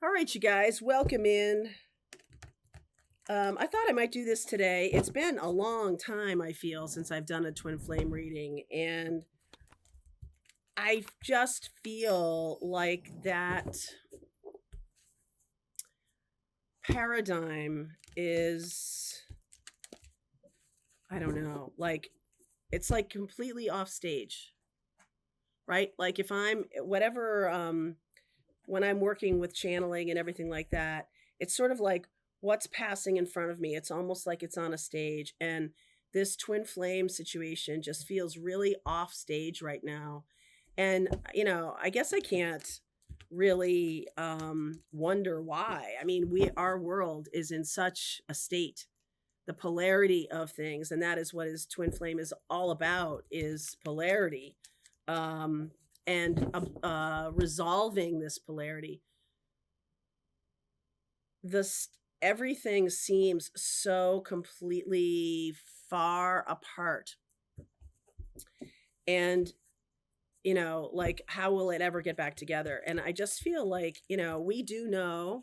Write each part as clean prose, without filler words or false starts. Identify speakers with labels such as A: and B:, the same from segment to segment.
A: All right, you guys, welcome in. I thought I might do this today. It's been a long time, I feel, since I've done a twin flame reading, and I just feel like that paradigm is, I don't know, like it's like completely off stage, right? Like if I'm whatever when I'm working with channeling and everything like that, it's sort of like what's passing in front of me. It's almost like it's on a stage. And this twin flame situation just feels really off stage right now. And, I guess I can't really wonder why. I mean, our world is in such a state, the polarity of things, and that is what his twin flame is all about, is polarity. Um, and resolving this polarity. This Everything seems so completely far apart, and like how will it ever get back together? And I just feel like we do know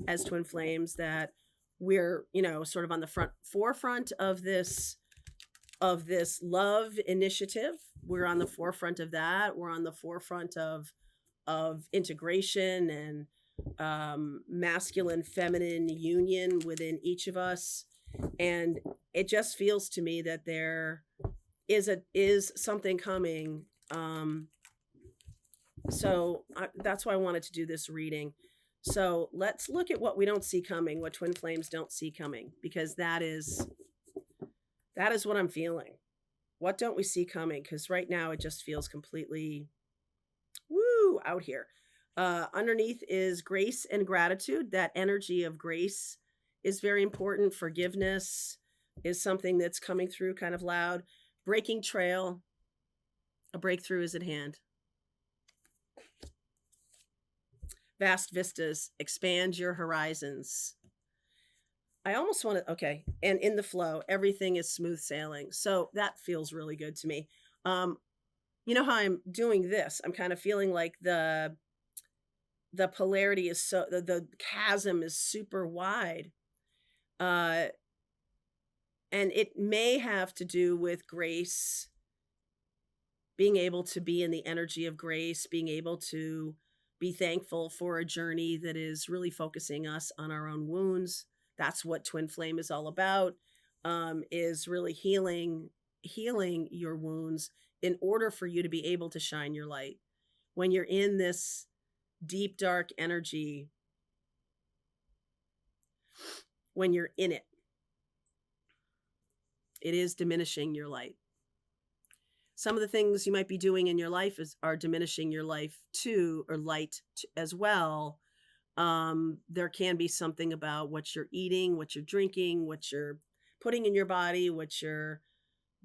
A: as twin flames that we're sort of on the forefront of this love initiative. We're on the forefront of that. We're on the forefront of integration and masculine feminine union within each of us. And it just feels to me that there is something coming. That's why I wanted to do this reading. So let's look at what we don't see coming, what twin flames don't see coming, because that is what I'm feeling. What don't we see coming? Because right now it just feels completely woo out here. Underneath is grace and gratitude. That energy of grace is very important. Forgiveness is something that's coming through kind of loud. Breaking trail, a breakthrough is at hand. Vast vistas, expand your horizons. I almost want to, okay. And in the flow, everything is smooth sailing. So that feels really good to me. You know how I'm doing this? I'm kind of feeling like the polarity is the chasm is super wide. Uh, and it may have to do with grace, being able to be in the energy of grace, being able to be thankful for a journey that is really focusing us on our own wounds. That's what twin flame is all about. Is really healing your wounds in order for you to be able to shine your light. When you're in this deep dark energy, when you're in it, it is diminishing your light. Some of the things you might be doing in your life are diminishing your life too, or light as well. There can be something about what you're eating, what you're drinking, what you're putting in your body, what you're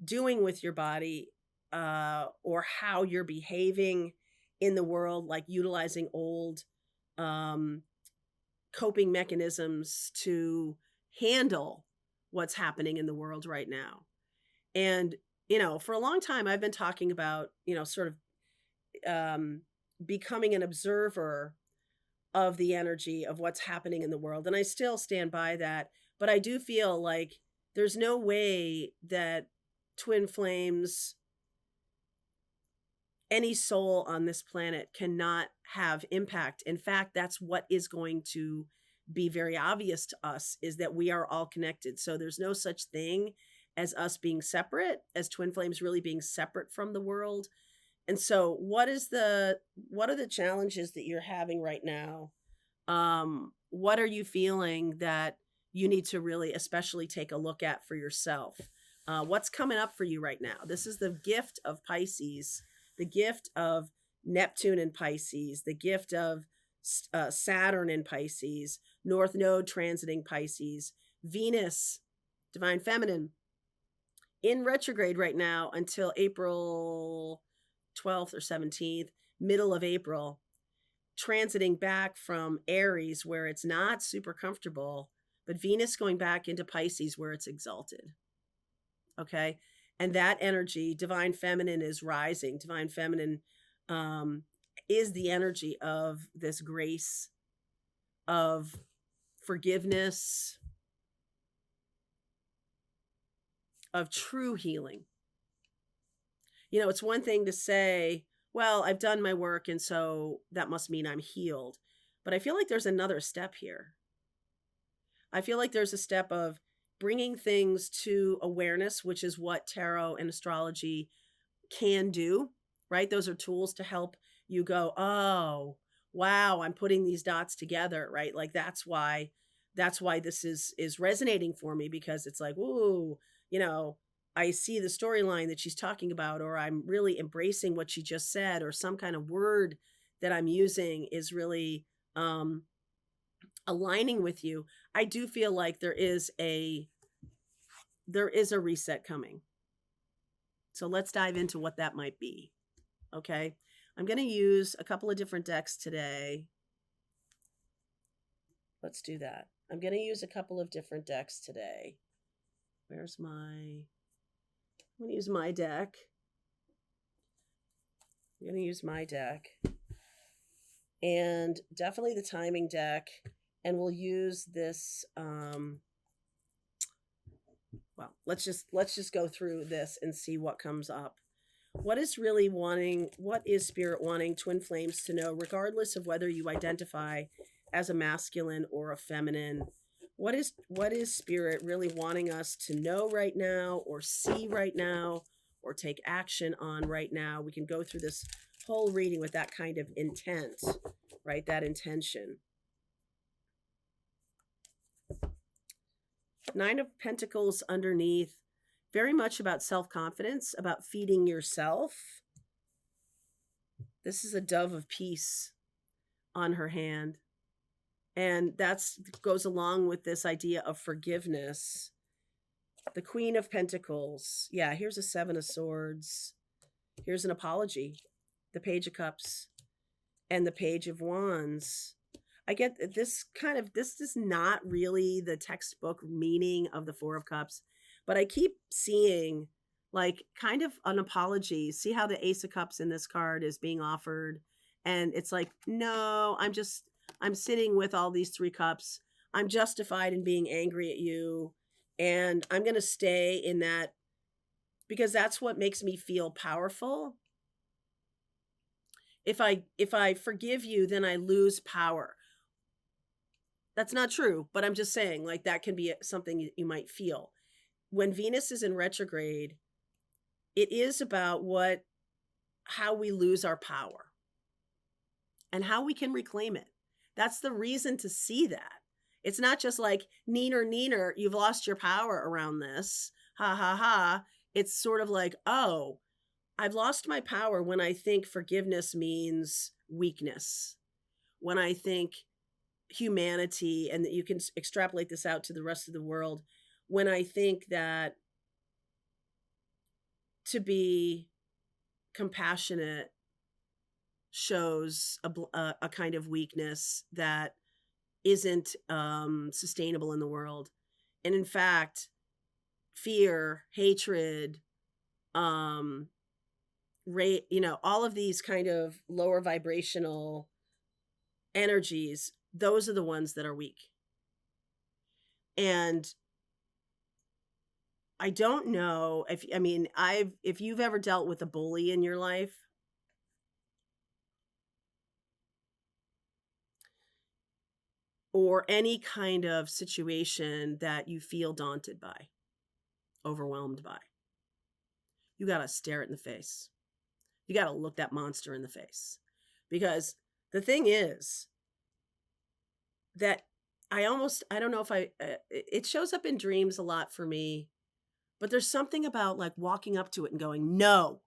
A: doing with your body, or how you're behaving in the world, like utilizing old um, coping mechanisms to handle what's happening in the world right now. And, for a long time, I've been talking about, sort of becoming an observer of the energy of what's happening in the world. And I still stand by that. But I do feel like there's no way that twin flames, any soul on this planet, cannot have impact. In fact, that's what is going to be very obvious to us, is that we are all connected. So there's no such thing as us being separate, as twin flames really being separate from the world. And so what are the challenges that you're having right now? What are you feeling that you need to really especially take a look at for yourself? What's coming up for you right now? This is the gift of Pisces, the gift of Neptune in Pisces, the gift of Saturn in Pisces, North Node transiting Pisces, Venus, divine feminine, in retrograde right now until April 12th or 17th, middle of April, transiting back from Aries, where it's not super comfortable, but Venus going back into Pisces, where it's exalted. Okay. And that energy, divine feminine, is rising. Divine feminine is the energy of this grace of forgiveness, of true healing. You know, it's one thing to say, well, I've done my work and so that must mean I'm healed. But I feel like there's another step here. I feel like there's a step of bringing things to awareness, which is what tarot and astrology can do, right? Those are tools to help you go, oh, wow, I'm putting these dots together, right? Like that's why this is resonating for me, because it's like, ooh, you know, I see the storyline that she's talking about, or I'm really embracing what she just said, or some kind of word that I'm using is really um aligning with you. I do feel like there is a reset coming. So let's dive into what that might be. Okay. I'm going to use a couple of different decks today. Let's do that. I'm going to use a couple of different decks today. Where's my. I'm going to use my deck. I'm going to use my deck. And definitely the timing deck. And we'll use this. Well, let's just go through this and see what comes up. What is Spirit wanting twin flames to know, regardless of whether you identify as a masculine or a feminine? What is Spirit really wanting us to know right now, or see right now, or take action on right now? We can go through this whole reading with that kind of intent, right? That intention. Nine of Pentacles underneath, very much about self-confidence, about feeding yourself. This is a dove of peace on her hand. And that's goes along with this idea of forgiveness. The Queen of Pentacles. Yeah, here's a Seven of Swords. Here's an apology. The Page of Cups and the Page of Wands. I get this is not really the textbook meaning of the Four of Cups, but I keep seeing like kind of an apology. See how the Ace of Cups in this card is being offered, and it's like, no, I'm sitting with all these three cups. I'm justified in being angry at you, and I'm going to stay in that because that's what makes me feel powerful. If I forgive you, then I lose power. That's not true, but I'm just saying, like, that can be something you might feel. When Venus is in retrograde, it is about how we lose our power and how we can reclaim it. That's the reason to see that. It's not just like, neener, you've lost your power around this. Ha ha ha. It's sort of like, oh, I've lost my power when I think forgiveness means weakness. When I think humanity, and that you can extrapolate this out to the rest of the world, when I think that to be compassionate shows a kind of weakness that isn't sustainable in the world. And in fact, fear, hatred, all of these kind of lower vibrational energies, those are the ones that are weak. And I don't know if you've ever dealt with a bully in your life, or any kind of situation that you feel daunted by, overwhelmed by. You got to stare it in the face. You got to look that monster in the face. Because the thing is that I don't know if it shows up in dreams a lot for me, but there's something about like walking up to it and going, no,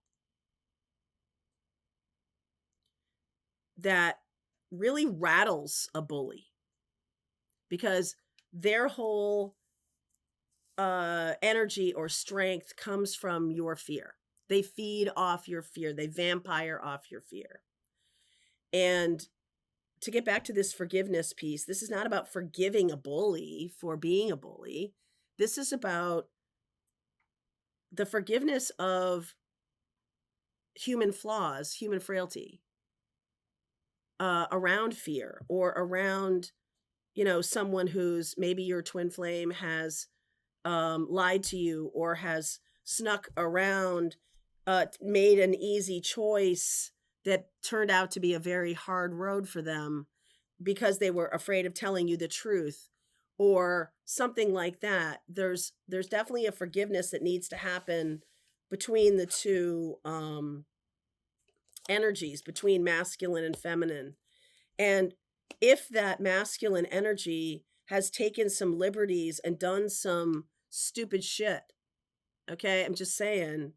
A: that really rattles a bully, because their whole energy or strength comes from your fear. They feed off your fear. They vampire off your fear. And to get back to this forgiveness piece, this is not about forgiving a bully for being a bully. This is about the forgiveness of human flaws, human frailty, around fear, or around someone who's maybe your twin flame has lied to you or has snuck around, made an easy choice that turned out to be a very hard road for them because they were afraid of telling you the truth or something like that. There's definitely a forgiveness that needs to happen between the two energies, between masculine and feminine. And if that masculine energy has taken some liberties and done some stupid shit, okay, I'm just saying,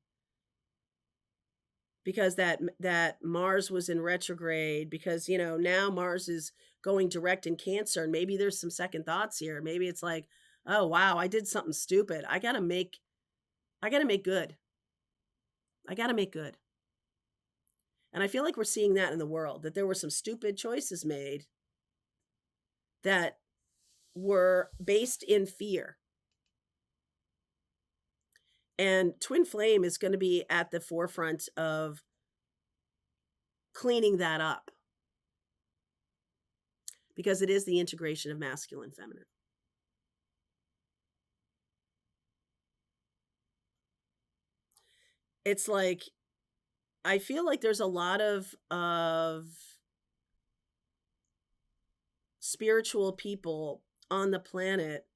A: because that Mars was in retrograde, because now Mars is going direct in Cancer, and maybe there's some second thoughts here. Maybe it's like, oh wow, I did something stupid. I got to make good. I got to make good. And I feel like we're seeing that in the world, that there were some stupid choices made that were based in fear. And twin flame is going to be at the forefront of cleaning that up, because it is the integration of masculine, feminine. It's like, I feel like there's a lot of spiritual people on the planet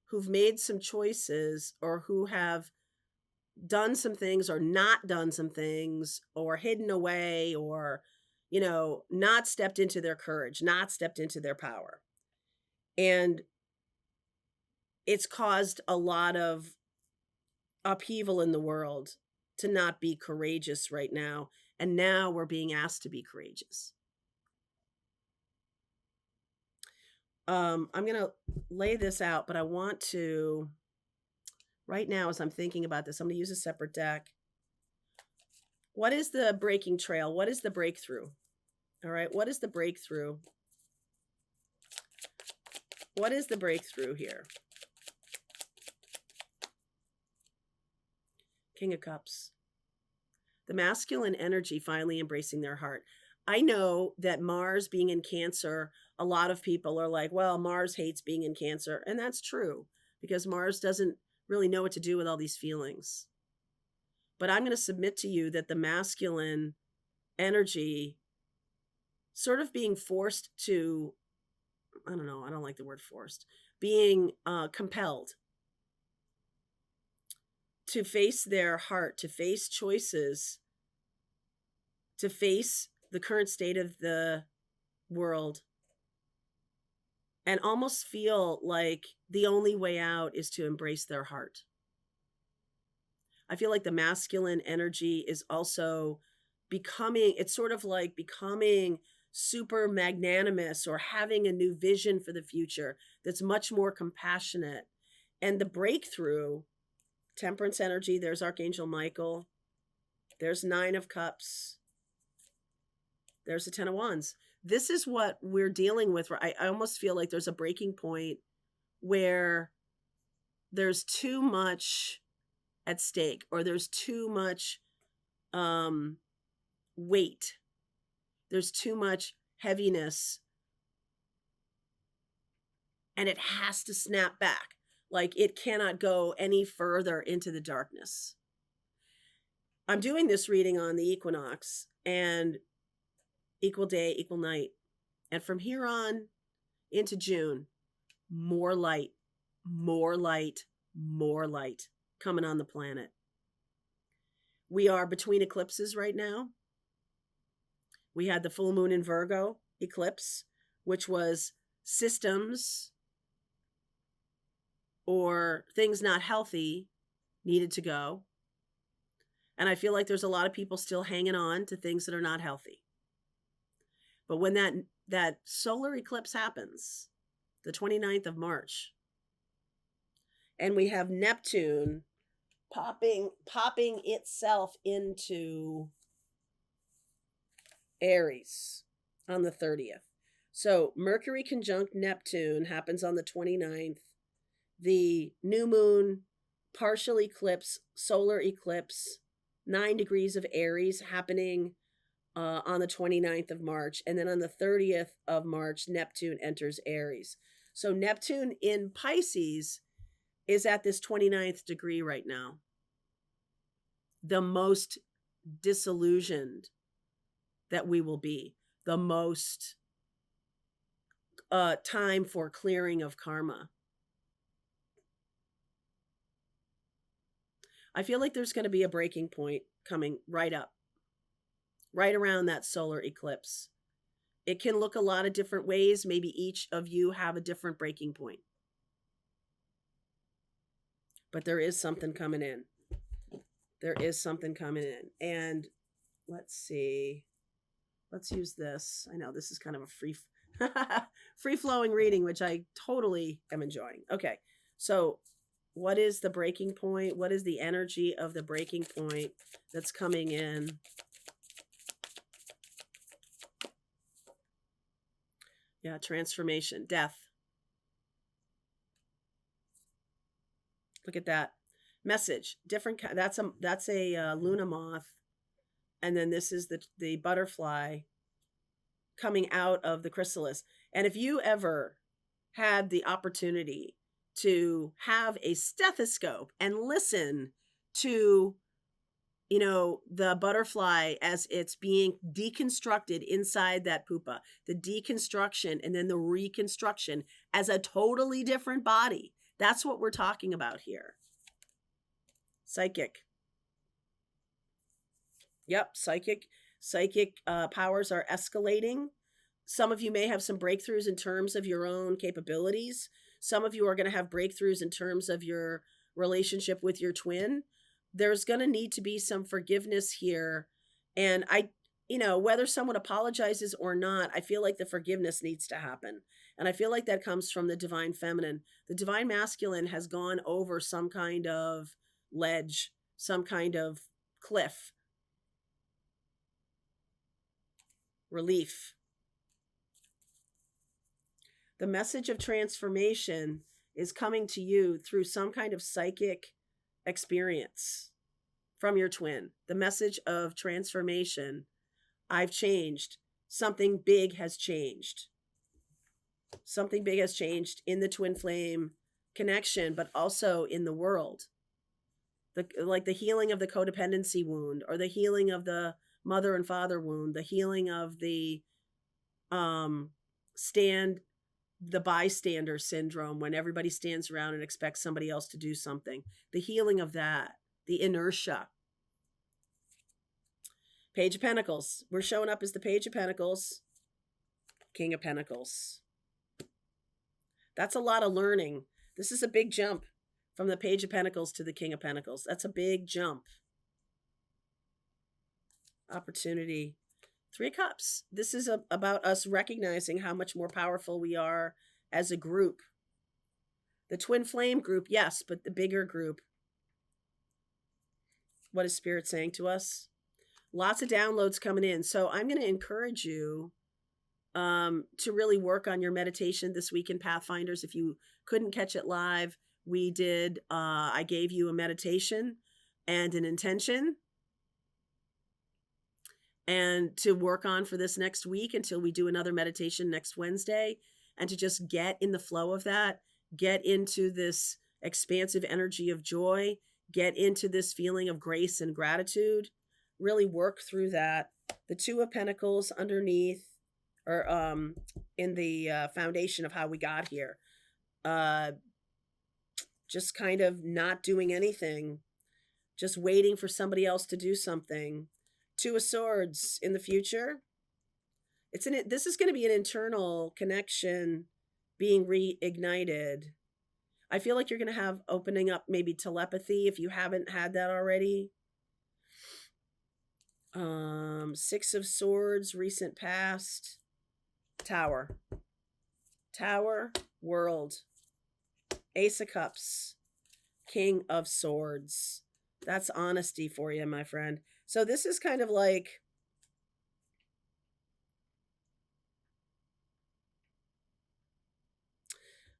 A: who've made some choices, or who have done some things or not done some things, or hidden away, or not stepped into their courage, not stepped into their power. And it's caused a lot of upheaval in the world to not be courageous right now. And now we're being asked to be courageous. I'm going to lay this out, but I want to, right now, as I'm thinking about this, I'm going to use a separate deck. What is the breaking trail? What is the breakthrough? All right. What is the breakthrough? What is the breakthrough here? King of Cups. The masculine energy finally embracing their heart. I know that Mars being in Cancer, a lot of people are like, well, Mars hates being in Cancer. And that's true, because Mars doesn't really know what to do with all these feelings. But I'm going to submit to you that the masculine energy sort of being forced to, I don't know, I don't like the word forced, being compelled to face their heart, to face choices, to face the current state of the world, and almost feel like the only way out is to embrace their heart. I feel like the masculine energy is also becoming, it's sort of like becoming super magnanimous, or having a new vision for the future that's much more compassionate. And the breakthrough, Temperance energy, there's Archangel Michael, there's 9 of Cups, there's the 10 of Wands. This is what we're dealing with. I almost feel like there's a breaking point where there's too much at stake, or there's too much weight. There's too much heaviness, and it has to snap back. Like, it cannot go any further into the darkness. I'm doing this reading on the equinox, and equal day, equal night. And from here on into June, more light, more light, more light coming on the planet. We are between eclipses right now. We had the full moon in Virgo eclipse, which was systems or things not healthy needed to go. And I feel like there's a lot of people still hanging on to things that are not healthy. But when that solar eclipse happens, the 29th of March, and we have Neptune popping itself into Aries on the 30th. So Mercury conjunct Neptune happens on the 29th. The new moon, partial eclipse, solar eclipse, 9 degrees of Aries happening on the 29th of March. And then on the 30th of March, Neptune enters Aries. So Neptune in Pisces is at this 29th degree right now. The most disillusioned that we will be, the most time for clearing of karma. I feel like there's going to be a breaking point coming right up, right around that solar eclipse. It can look a lot of different ways. Maybe each of you have a different breaking point. But there is something coming in. There is something coming in. And let's see. Let's use this. I know this is kind of a free-flowing reading, which I totally am enjoying. Okay, so what is the breaking point? What is the energy of the breaking point that's coming in? Yeah, transformation, death. Look at that message. Different. That's a Luna moth, and then this is the butterfly coming out of the chrysalis. And if you ever had the opportunity to have a stethoscope and listen to, you know, the butterfly as it's being deconstructed inside that pupa, the deconstruction and then the reconstruction as a totally different body. That's what we're talking about here. Psychic. Yep, psychic powers are escalating. Some of you may have some breakthroughs in terms of your own capabilities. Some of you are going to have breakthroughs in terms of your relationship with your twin. There's going to need to be some forgiveness here. And whether someone apologizes or not, I feel like the forgiveness needs to happen. And I feel like that comes from the divine feminine. The divine masculine has gone over some kind of ledge, some kind of cliff. Relief. The message of transformation is coming to you through some kind of psychic experience from your twin. The message of transformation. I've changed. Something big has changed. Something big has changed in the twin flame connection, but also in the world. Like the healing of the codependency wound, or the healing of the mother and father wound, the healing of the bystander syndrome, when everybody stands around and expects somebody else to do something. The healing of that, the inertia. Page of Pentacles. We're showing up as the Page of Pentacles, King of Pentacles. That's a lot of learning. This is a big jump from the Page of Pentacles to the King of Pentacles. That's a big jump. Opportunity. 3 Cups. This is about us recognizing how much more powerful we are as a group. The twin flame group, yes, but the bigger group. What is Spirit saying to us? Lots of downloads coming in. So I'm going to encourage you to really work on your meditation this week in Pathfinders. If you couldn't catch it live, we did, I gave you a meditation and an intention and to work on for this next week until we do another meditation next Wednesday, and to just get in the flow of that, get into this expansive energy of joy, get into this feeling of grace and gratitude, really work through that. The 2 of Pentacles underneath, or in the foundation of how we got here. Just kind of not doing anything, just waiting for somebody else to do something. 2 of Swords in the future. This is going to be an internal connection being reignited. I feel like you're going to have opening up maybe telepathy if you haven't had that already. 6 of Swords, recent past. Tower, World. Ace of Cups, King of Swords. That's honesty for you, my friend. So this is kind of like,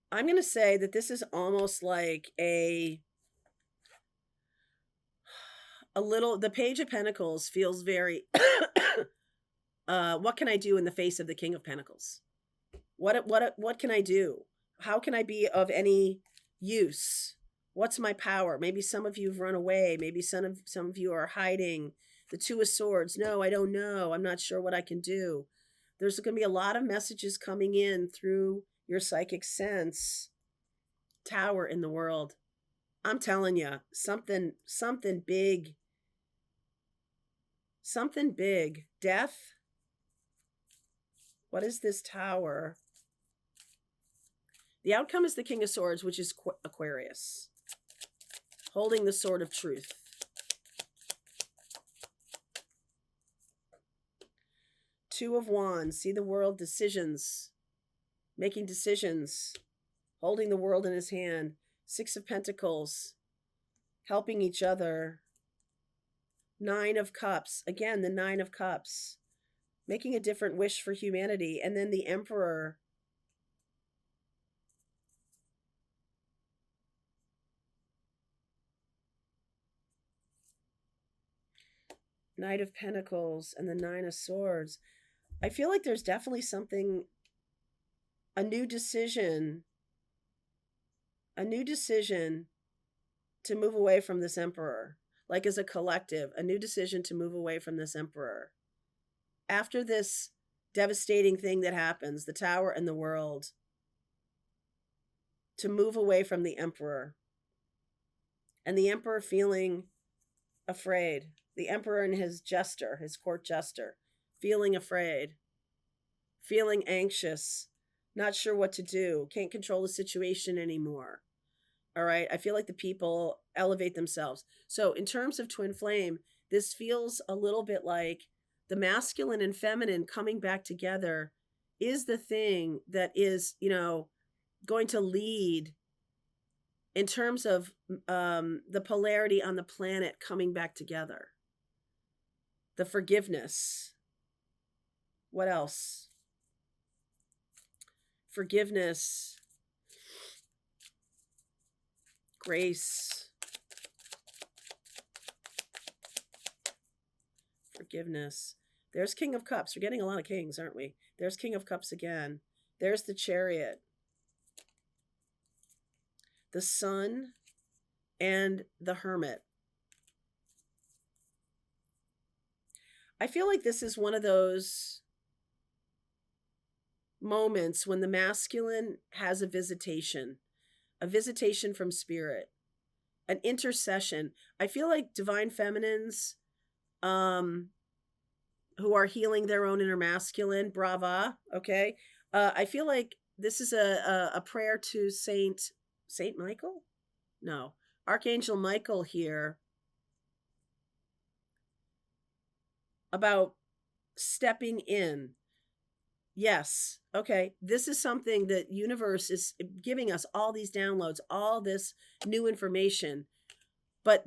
A: I'm going to say that this is almost like a little, the Page of Pentacles feels very, what can I do in the face of the King of Pentacles? What can I do? How can I be of any use? What's my power? Maybe some of you have run away. Maybe some of you are hiding. The Two of Swords. No, I don't know. I'm not sure what I can do. There's going to be a lot of messages coming in through your psychic sense. Tower in the world. I'm telling you, something big. Something big. Death. What is this Tower? The outcome is the King of Swords, which is Aquarius, holding the sword of truth. Two of Wands, see the world, decisions, making decisions, holding the world in his hand. Six of Pentacles, helping each other. Nine of Cups, again, the Nine of Cups, making a different wish for humanity. And then the Emperor. Knight of Pentacles and the Nine of Swords. I feel like there's definitely something, a new decision to move away from this Emperor. Like as a collective, a new decision to move away from this Emperor. After this devastating thing that happens, the Tower and the world, to move away from the Emperor. And the Emperor feeling afraid. The Emperor and his jester, his court jester, feeling afraid, feeling anxious, not sure what to do, can't control the situation anymore. All right. I feel like the people elevate themselves. So, in terms of twin flame, this feels a little bit like the masculine and feminine coming back together is the thing that is, going to lead in terms of the polarity on the planet coming back together. The forgiveness. What else? Forgiveness. Grace. Forgiveness. There's King of Cups. We're getting a lot of kings, aren't we? There's King of Cups again. There's the Chariot. The Sun and the Hermit. I feel like this is one of those moments when the masculine has a visitation from spirit, an intercession. I feel like divine feminines who are healing their own inner masculine, brava, okay? I feel like this is a prayer to Saint Michael? No, Archangel Michael here, about stepping in. Yes. Okay. This is something that universe is giving us, all these downloads, all this new information. But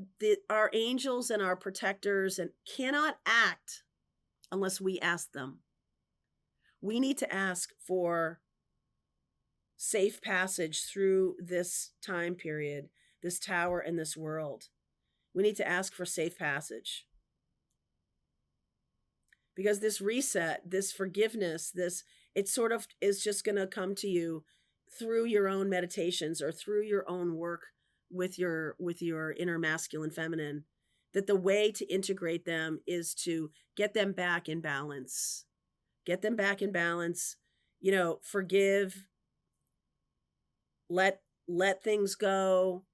A: our angels and our protectors and cannot act unless we ask them. We need to ask for safe passage through this time period, this tower and this world. We need to ask for safe passage. Because this reset, this forgiveness, it sort of is just going to come to you through your own meditations or through your own work with your inner masculine feminine, that the way to integrate them is to get them back in balance. Get them back in balance, forgive, let things go,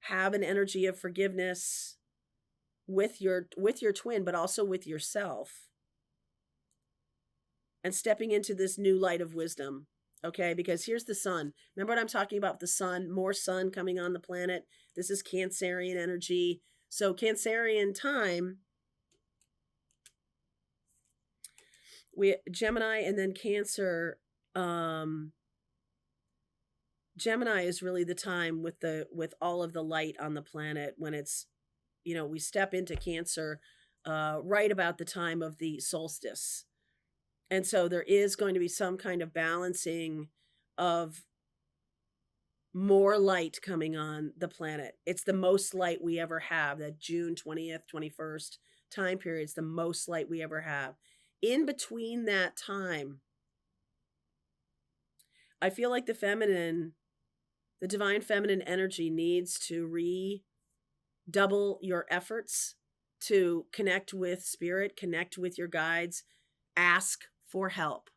A: have an energy of forgiveness with your twin, but also with yourself. And stepping into this new light of wisdom, okay? Because here's the sun. Remember what I'm talking about, the sun, more sun coming on the planet. This is Cancerian energy. So Cancerian time, Gemini and then Cancer. Gemini is really the time with all of the light on the planet when it's, we step into Cancer right about the time of the solstice. And so there is going to be some kind of balancing of more light coming on the planet. It's the most light we ever have. That June 20th, 21st time period is the most light we ever have. In between that time, I feel like the feminine The divine feminine energy needs to redouble your efforts to connect with spirit, connect with your guides, ask for help.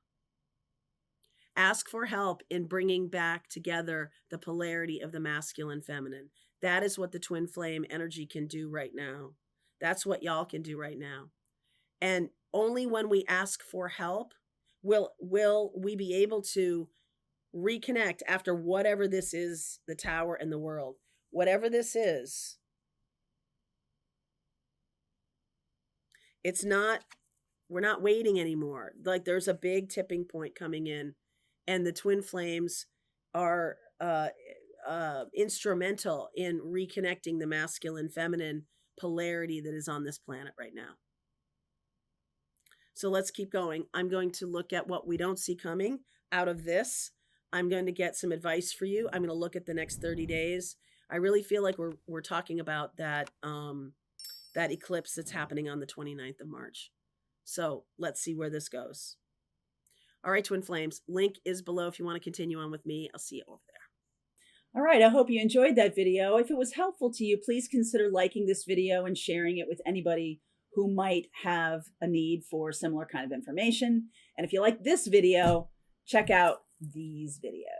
A: Ask for help in bringing back together the polarity of the masculine feminine. That is what the twin flame energy can do right now. That's what y'all can do right now. And only when we ask for help will we be able to reconnect after whatever this is, the tower and the world. Whatever this is, it's not, we're not waiting anymore. Like there's a big tipping point coming in, and the twin flames are instrumental in reconnecting the masculine feminine polarity that is on this planet right now. So let's keep going. I'm going to look at what we don't see coming out of this. I'm going to get some advice for you. I'm going to look at the next 30 days. I really feel like we're talking about that that eclipse that's happening on the 29th of March. So let's see where this goes. All right, twin flames, link is below if you want to continue on with me. I'll see you over there.
B: All right, I hope you enjoyed that video. If it was helpful to you, please consider liking this video and sharing it with anybody who might have a need for similar kind of information. And if you like this video, check out these videos.